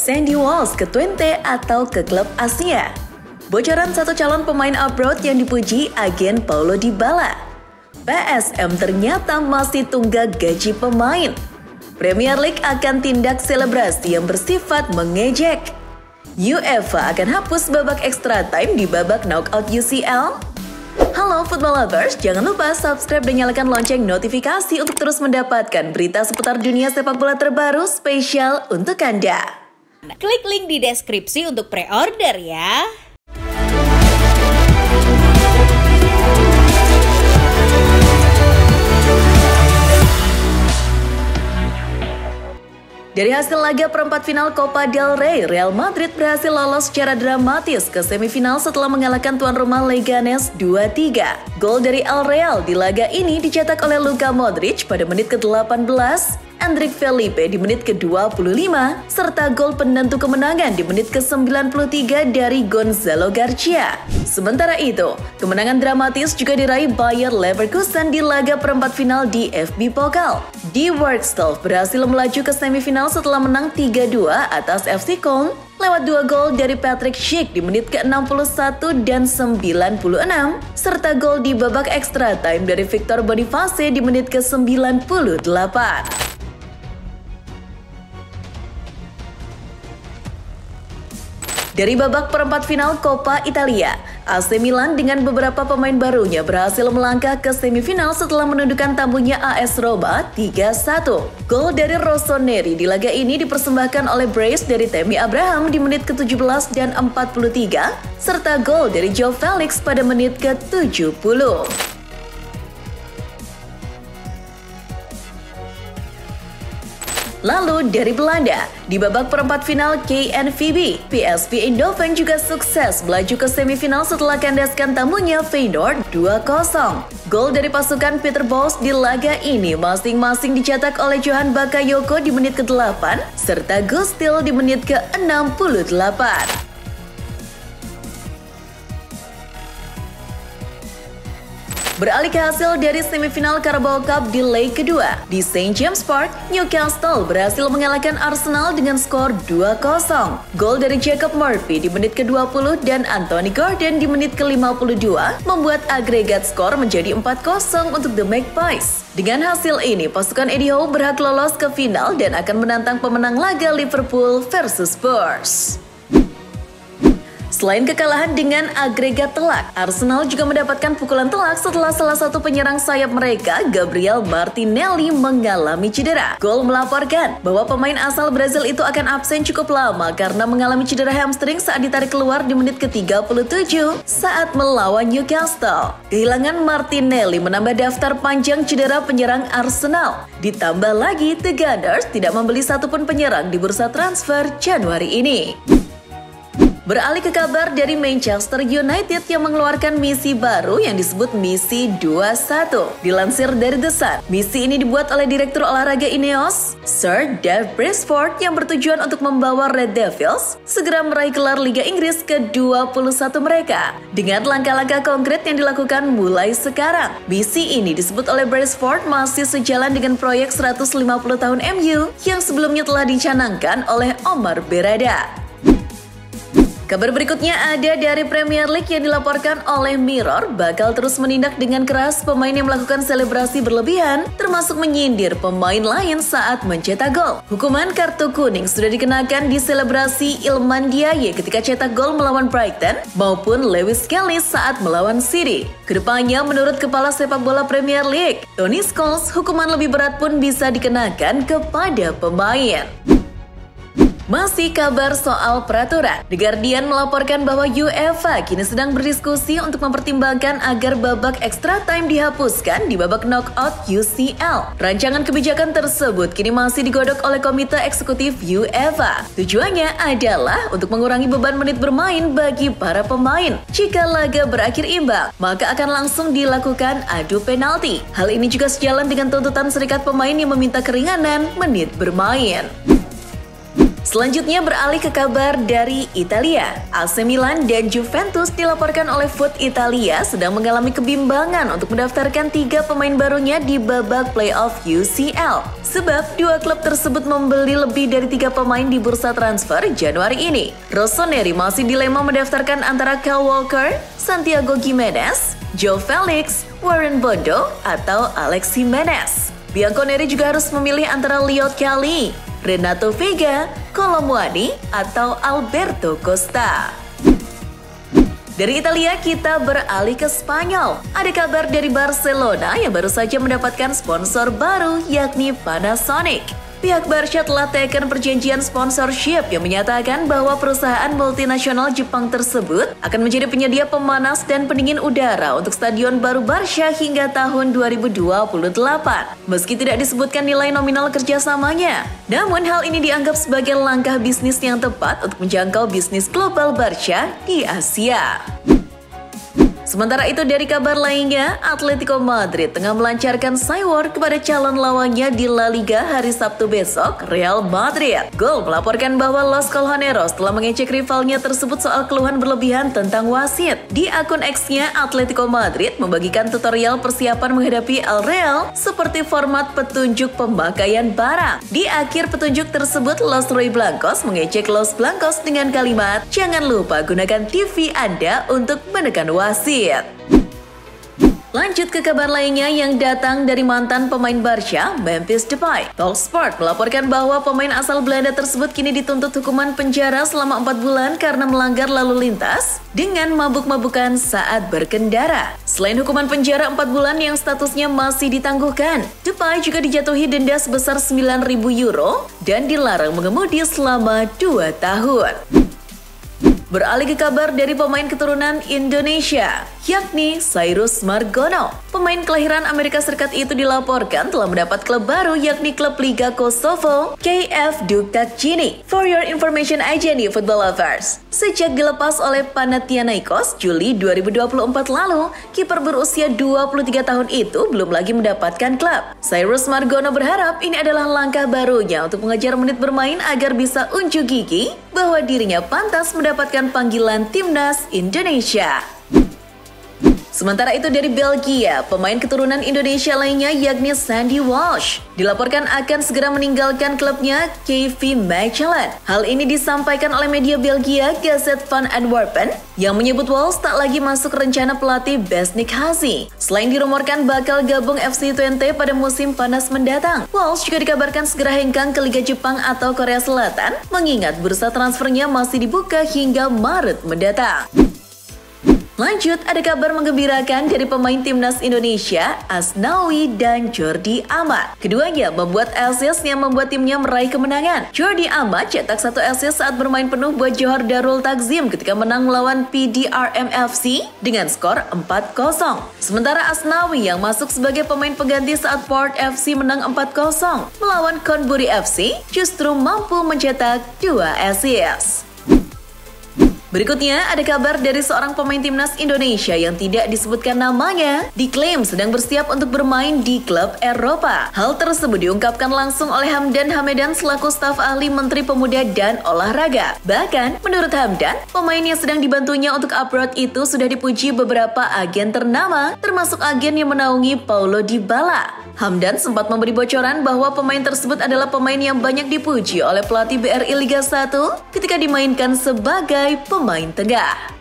Sandy Walsh ke Twente atau ke klub Asia? Bocoran satu calon pemain abroad yang dipuji agen Paulo Dybala. PSM ternyata masih tunggak gaji pemain. Premier League akan tindak selebrasi yang bersifat mengejek. UEFA akan hapus babak extra time di babak knockout UCL. Halo football lovers, jangan lupa subscribe dan nyalakan lonceng notifikasi untuk terus mendapatkan berita seputar dunia sepak bola terbaru spesial untuk Anda. Klik link di deskripsi untuk pre-order ya. Dari hasil laga perempat final Copa del Rey, Real Madrid berhasil lolos secara dramatis ke semifinal setelah mengalahkan tuan rumah Leganes 2-3. Gol dari El Real di laga ini dicetak oleh Luka Modric pada menit ke-18, Endrick Felipe di menit ke-25, serta gol penentu kemenangan di menit ke-93 dari Gonzalo Garcia. Sementara itu, kemenangan dramatis juga diraih Bayer Leverkusen di laga perempat final di FB Pokal. Die Werkself berhasil melaju ke semifinal setelah menang 3-2 atas FC Köln lewat 2 gol dari Patrick Schick di menit ke-61 dan 96, serta gol di babak extra time dari Victor Boniface di menit ke-98. Dari babak perempat final Coppa Italia, AC Milan dengan beberapa pemain barunya berhasil melangkah ke semifinal setelah menundukkan tamunya AS Roma 3-1. Gol dari Rossoneri di laga ini dipersembahkan oleh brace dari Tammy Abraham di menit ke-17 dan 43, serta gol dari Joe Felix pada menit ke-70. Lalu dari Belanda, di babak perempat final KNVB, PSV Eindhoven juga sukses melaju ke semifinal setelah kandaskan tamunya Feyenoord 2-0. Gol dari pasukan Peter Bosz di laga ini masing-masing dicetak oleh Johan Bakayoko di menit ke-8, serta Gustil di menit ke-68. Beralih ke hasil dari semifinal Carabao Cup di leg kedua, di St. James Park, Newcastle berhasil mengalahkan Arsenal dengan skor 2-0. Gol dari Jacob Murphy di menit ke-20 dan Anthony Gordon di menit ke-52 membuat agregat skor menjadi 4-0 untuk The Magpies. Dengan hasil ini, pasukan Eddie Howe berhak lolos ke final dan akan menantang pemenang laga Liverpool versus Spurs. Selain kekalahan dengan agregat telak, Arsenal juga mendapatkan pukulan telak setelah salah satu penyerang sayap mereka, Gabriel Martinelli, mengalami cedera. Gol melaporkan bahwa pemain asal Brazil itu akan absen cukup lama karena mengalami cedera hamstring saat ditarik keluar di menit ke-37 saat melawan Newcastle. Kehilangan Martinelli menambah daftar panjang cedera penyerang Arsenal. Ditambah lagi, The Gunners tidak membeli satupun penyerang di bursa transfer Januari ini. Beralih ke kabar dari Manchester United yang mengeluarkan misi baru yang disebut Misi 21. Dilansir dari The Sun, misi ini dibuat oleh Direktur Olahraga Ineos, Sir Dave Brailsford, yang bertujuan untuk membawa Red Devils segera meraih gelar Liga Inggris ke-21 mereka. Dengan langkah-langkah konkret yang dilakukan mulai sekarang, misi ini disebut oleh Brailsford masih sejalan dengan proyek 150 tahun MU yang sebelumnya telah dicanangkan oleh Omar Berrada. Kabar berikutnya ada dari Premier League yang dilaporkan oleh Mirror bakal terus menindak dengan keras pemain yang melakukan selebrasi berlebihan, termasuk menyindir pemain lain saat mencetak gol. Hukuman kartu kuning sudah dikenakan di selebrasi Iliman Ndiaye ketika cetak gol melawan Brighton maupun Lewis Kelly saat melawan City. Kedepannya, menurut Kepala Sepak Bola Premier League, Tony Scholes, hukuman lebih berat pun bisa dikenakan kepada pemain. Masih kabar soal peraturan, The Guardian melaporkan bahwa UEFA kini sedang berdiskusi untuk mempertimbangkan agar babak extra time dihapuskan di babak knockout UCL. Rancangan kebijakan tersebut kini masih digodok oleh Komite Eksekutif UEFA. Tujuannya adalah untuk mengurangi beban menit bermain bagi para pemain. Jika laga berakhir imbang, maka akan langsung dilakukan adu penalti. Hal ini juga sejalan dengan tuntutan serikat pemain yang meminta keringanan menit bermain. Selanjutnya beralih ke kabar dari Italia. AC Milan dan Juventus dilaporkan oleh Foot Italia sedang mengalami kebimbangan untuk mendaftarkan 3 pemain barunya di babak playoff UCL. Sebab dua klub tersebut membeli lebih dari 3 pemain di bursa transfer Januari ini. Rossoneri masih dilema mendaftarkan antara Kyle Walker, Santiago Gimenez, Joe Felix, Warren Bondo, atau Alex Jimenez. Bianconeri juga harus memilih antara Liot Kelly, Renato Vega, Colomwani, atau Alberto Costa. Dari Italia kita beralih ke Spanyol. Ada kabar dari Barcelona yang baru saja mendapatkan sponsor baru yakni Panasonic. Pihak Barca telah teken perjanjian sponsorship yang menyatakan bahwa perusahaan multinasional Jepang tersebut akan menjadi penyedia pemanas dan pendingin udara untuk stadion baru Barca hingga tahun 2028. Meski tidak disebutkan nilai nominal kerjasamanya, namun hal ini dianggap sebagai langkah bisnis yang tepat untuk menjangkau bisnis global Barca di Asia. Sementara itu dari kabar lainnya, Atletico Madrid tengah melancarkan cyber kepada calon lawannya di La Liga hari Sabtu besok, Real Madrid. Gol melaporkan bahwa Los Colchoneros telah mengecek rivalnya tersebut soal keluhan berlebihan tentang wasit. Di akun X-nya, Atletico Madrid membagikan tutorial persiapan menghadapi El Real seperti format petunjuk pemakaian barang. Di akhir petunjuk tersebut, Los Rojiblancos mengecek Los Blancos dengan kalimat, "Jangan lupa gunakan TV Anda untuk menekan wasit." Lanjut ke kabar lainnya yang datang dari mantan pemain Barca, Memphis Depay. Talksport melaporkan bahwa pemain asal Belanda tersebut kini dituntut hukuman penjara selama 4 bulan karena melanggar lalu lintas dengan mabuk-mabukan saat berkendara. Selain hukuman penjara 4 bulan yang statusnya masih ditangguhkan, Depay juga dijatuhi denda sebesar 9.000 euro dan dilarang mengemudi selama 2 tahun. Beralih ke kabar dari pemain keturunan Indonesia, yakni Cyrus Margono. Pemain kelahiran Amerika Serikat itu dilaporkan telah mendapat klub baru yakni klub Liga Kosovo, KF Duktakcini. For your information aja nih football lovers. Sejak dilepas oleh Panathinaikos Juli 2024 lalu, kiper berusia 23 tahun itu belum lagi mendapatkan klub. Cyrus Margono berharap ini adalah langkah barunya untuk mengejar menit bermain agar bisa unjuk gigi bahwa dirinya pantas mendapatkan panggilan timnas Indonesia. Sementara itu dari Belgia, pemain keturunan Indonesia lainnya yakni Sandy Walsh dilaporkan akan segera meninggalkan klubnya KV Mechelen. Hal ini disampaikan oleh media Belgia Gazet van Antwerpen yang menyebut Walsh tak lagi masuk rencana pelatih Besnik Hazi. Selain dirumorkan bakal gabung FC Twente pada musim panas mendatang, Walsh juga dikabarkan segera hengkang ke Liga Jepang atau Korea Selatan mengingat bursa transfernya masih dibuka hingga Maret mendatang. Lanjut, ada kabar menggembirakan dari pemain timnas Indonesia, Asnawi dan Jordi Amat. Keduanya membuat assist yang membuat timnya meraih kemenangan. Jordi Amat cetak 1 assist saat bermain penuh buat Johor Darul Takzim ketika menang melawan PDRM FC dengan skor 4-0. Sementara Asnawi yang masuk sebagai pemain pengganti saat Port FC menang 4-0 melawan Konburi FC justru mampu mencetak 2 assist. Berikutnya, ada kabar dari seorang pemain timnas Indonesia yang tidak disebutkan namanya, diklaim sedang bersiap untuk bermain di klub Eropa. Hal tersebut diungkapkan langsung oleh Hamdan Hamedan selaku staf ahli Menteri Pemuda dan Olahraga. Bahkan, menurut Hamdan, pemain yang sedang dibantunya untuk abroad itu sudah dipuji beberapa agen ternama, termasuk agen yang menaungi Paulo Dybala. Hamdan sempat memberi bocoran bahwa pemain tersebut adalah pemain yang banyak dipuji oleh pelatih BRI Liga 1 ketika dimainkan sebagai pemain tengah.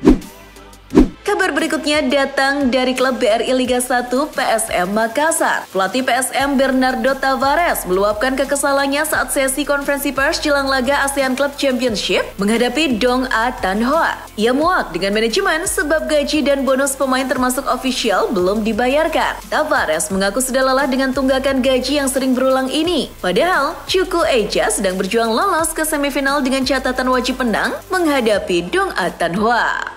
Kabar berikutnya datang dari klub BRI Liga 1 PSM Makassar. Pelatih PSM Bernardo Tavares meluapkan kekesalannya saat sesi konferensi pers jelang laga ASEAN Club Championship menghadapi Dong A Tan Hoa. Ia muak dengan manajemen sebab gaji dan bonus pemain termasuk official belum dibayarkan. Tavares mengaku sudah lelah dengan tunggakan gaji yang sering berulang ini. Padahal, Cuku Eja sedang berjuang lolos ke semifinal dengan catatan wajib menang menghadapi Dong A Tan Hoa.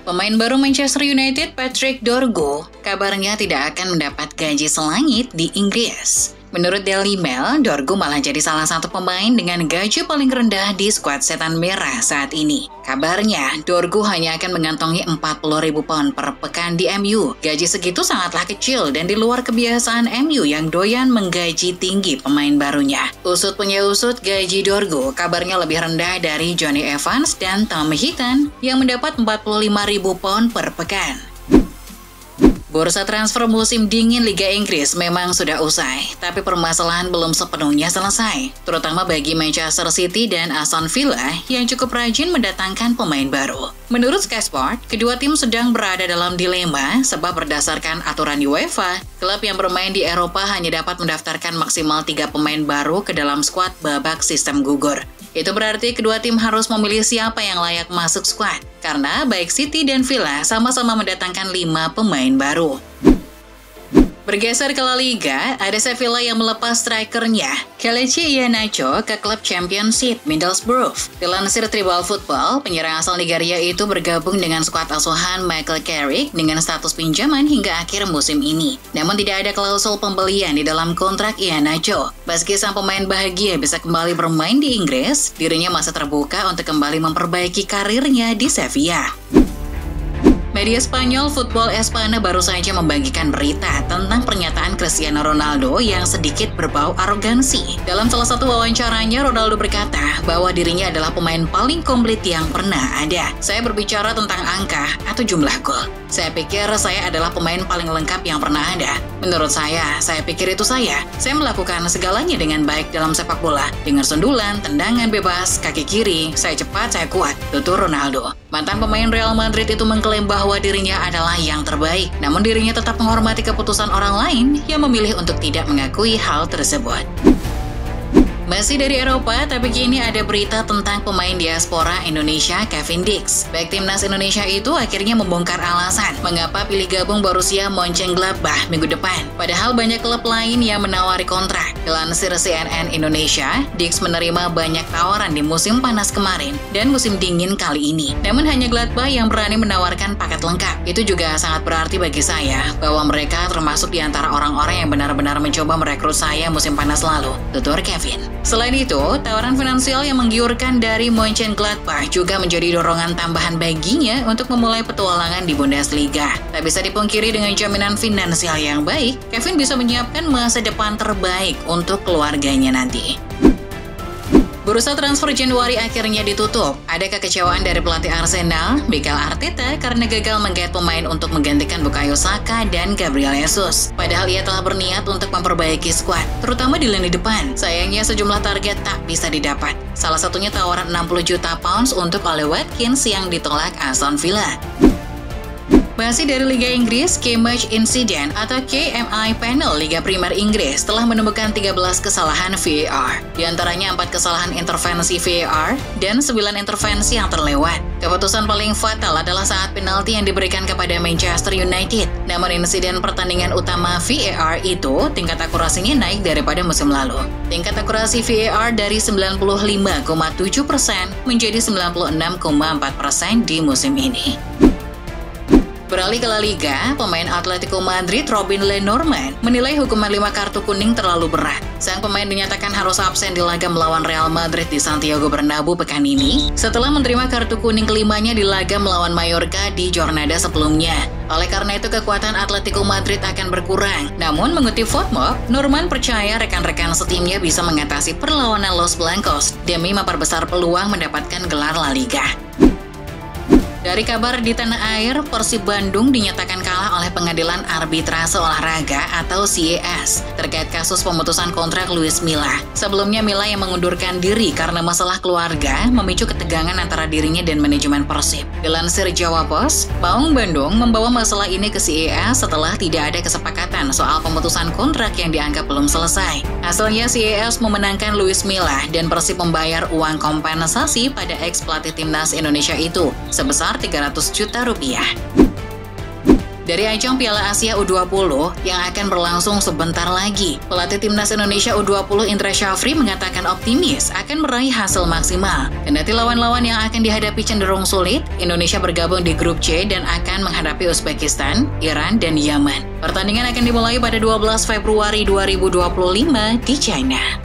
Pemain baru Manchester United, Patrick Dorgu, kabarnya tidak akan mendapat gaji selangit di Inggris. Menurut Daily Mail, Dorgu malah jadi salah satu pemain dengan gaji paling rendah di skuad Setan Merah saat ini. Kabarnya, Dorgu hanya akan mengantongi 40.000 pound per pekan di MU. Gaji segitu sangatlah kecil dan di luar kebiasaan MU yang doyan menggaji tinggi pemain barunya. Usut punya usut, gaji Dorgu kabarnya lebih rendah dari Jonny Evans dan Tom Heaton yang mendapat 45.000 pound per pekan. Bursa transfer musim dingin Liga Inggris memang sudah usai, tapi permasalahan belum sepenuhnya selesai, terutama bagi Manchester City dan Aston Villa yang cukup rajin mendatangkan pemain baru. Menurut Sky Sport, kedua tim sedang berada dalam dilema sebab berdasarkan aturan UEFA, klub yang bermain di Eropa hanya dapat mendaftarkan maksimal 3 pemain baru ke dalam skuad babak sistem gugur. Itu berarti kedua tim harus memilih siapa yang layak masuk skuad, karena baik City dan Villa sama-sama mendatangkan 5 pemain baru. Bergeser ke La Liga, ada Sevilla yang melepas strikernya, Kelechi Iheanacho, ke klub Championship Middlesbrough. Dilansir Tribal Football, penyerang asal Nigeria itu bergabung dengan skuad asuhan Michael Carrick dengan status pinjaman hingga akhir musim ini. Namun tidak ada klausul pembelian di dalam kontrak Iheanacho. Meski sang pemain bahagia bisa kembali bermain di Inggris, dirinya masih terbuka untuk kembali memperbaiki karirnya di Sevilla. Media Spanyol Football Espana baru saja membagikan berita tentang pernyataan Cristiano Ronaldo yang sedikit berbau arogansi. Dalam salah satu wawancaranya, Ronaldo berkata bahwa dirinya adalah pemain paling komplit yang pernah ada. Saya berbicara tentang angka atau jumlah gol. Saya pikir saya adalah pemain paling lengkap yang pernah ada. Menurut saya pikir itu saya. Saya melakukan segalanya dengan baik dalam sepak bola. Dengan sundulan, tendangan bebas, kaki kiri, saya cepat, saya kuat. Tutur Ronaldo. Mantan pemain Real Madrid itu mengklaim bahwa dirinya adalah yang terbaik. Namun dirinya tetap menghormati keputusan orang lain yang memilih untuk tidak mengakui hal tersebut. Masih dari Eropa, tapi kini ada berita tentang pemain diaspora Indonesia Kevin Dix. Back timnas Indonesia itu akhirnya membongkar alasan mengapa pilih gabung Borussia Mönchengladbach minggu depan. Padahal banyak klub lain yang menawari kontrak. Dilansir CNN Indonesia, Dix menerima banyak tawaran di musim panas kemarin dan musim dingin kali ini. Namun hanya Gladbach yang berani menawarkan paket lengkap. Itu juga sangat berarti bagi saya bahwa mereka termasuk di antara orang-orang yang benar-benar mencoba merekrut saya musim panas lalu, tutur Kevin. Selain itu, tawaran finansial yang menggiurkan dari Mönchengladbach juga menjadi dorongan tambahan baginya untuk memulai petualangan di Bundesliga. Tak bisa dipungkiri dengan jaminan finansial yang baik, Kevin bisa menyiapkan masa depan terbaik untuk keluarganya nanti. Bursa transfer Januari akhirnya ditutup. Ada kekecewaan dari pelatih Arsenal, Mikel Arteta, karena gagal menggait pemain untuk menggantikan Bukayo Saka dan Gabriel Jesus. Padahal ia telah berniat untuk memperbaiki skuad, terutama di lini depan. Sayangnya sejumlah target tak bisa didapat. Salah satunya tawaran 60 juta pounds untuk Ollie Watkins yang ditolak Aston Villa. Masih dari Liga Inggris, Cambridge Incident atau KMI Panel Liga Primer Inggris telah menemukan 13 kesalahan VAR. Di antaranya 4 kesalahan intervensi VAR dan 9 intervensi yang terlewat. Keputusan paling fatal adalah saat penalti yang diberikan kepada Manchester United. Namun insiden pertandingan utama VAR itu tingkat akurasinya naik daripada musim lalu. Tingkat akurasi VAR dari 95,7% menjadi 96,4% di musim ini. Beralih ke La Liga, pemain Atletico Madrid Robin Lenormand menilai hukuman 5 kartu kuning terlalu berat. Sang pemain dinyatakan harus absen di laga melawan Real Madrid di Santiago Bernabeu pekan ini setelah menerima kartu kuning kelimanya di laga melawan Mallorca di jornada sebelumnya. Oleh karena itu kekuatan Atletico Madrid akan berkurang. Namun mengutip FotMob, Norman percaya rekan-rekan setimnya bisa mengatasi perlawanan Los Blancos demi memperbesar peluang mendapatkan gelar La Liga. Dari kabar di tanah air, Persib Bandung dinyatakan kalah oleh Pengadilan Arbitrase Olahraga atau CAS terkait kasus pemutusan kontrak Luis Milla. Sebelumnya Milla yang mengundurkan diri karena masalah keluarga memicu ketegangan antara dirinya dan manajemen Persib. Dilansir Jawa Post, Paung Bandung membawa masalah ini ke CAS setelah tidak ada kesepakatan soal pemutusan kontrak yang dianggap belum selesai. Hasilnya CAS memenangkan Luis Milla dan Persib membayar uang kompensasi pada ex pelatih timnas Indonesia itu sebesar 300 juta rupiah. Dari ajang Piala Asia U20 yang akan berlangsung sebentar lagi, pelatih Timnas Indonesia U20 Indra Syafri mengatakan optimis akan meraih hasil maksimal. Kendati lawan-lawan yang akan dihadapi cenderung sulit, Indonesia bergabung di grup C dan akan menghadapi Uzbekistan, Iran, dan Yaman. Pertandingan akan dimulai pada 12 Februari 2025 di China.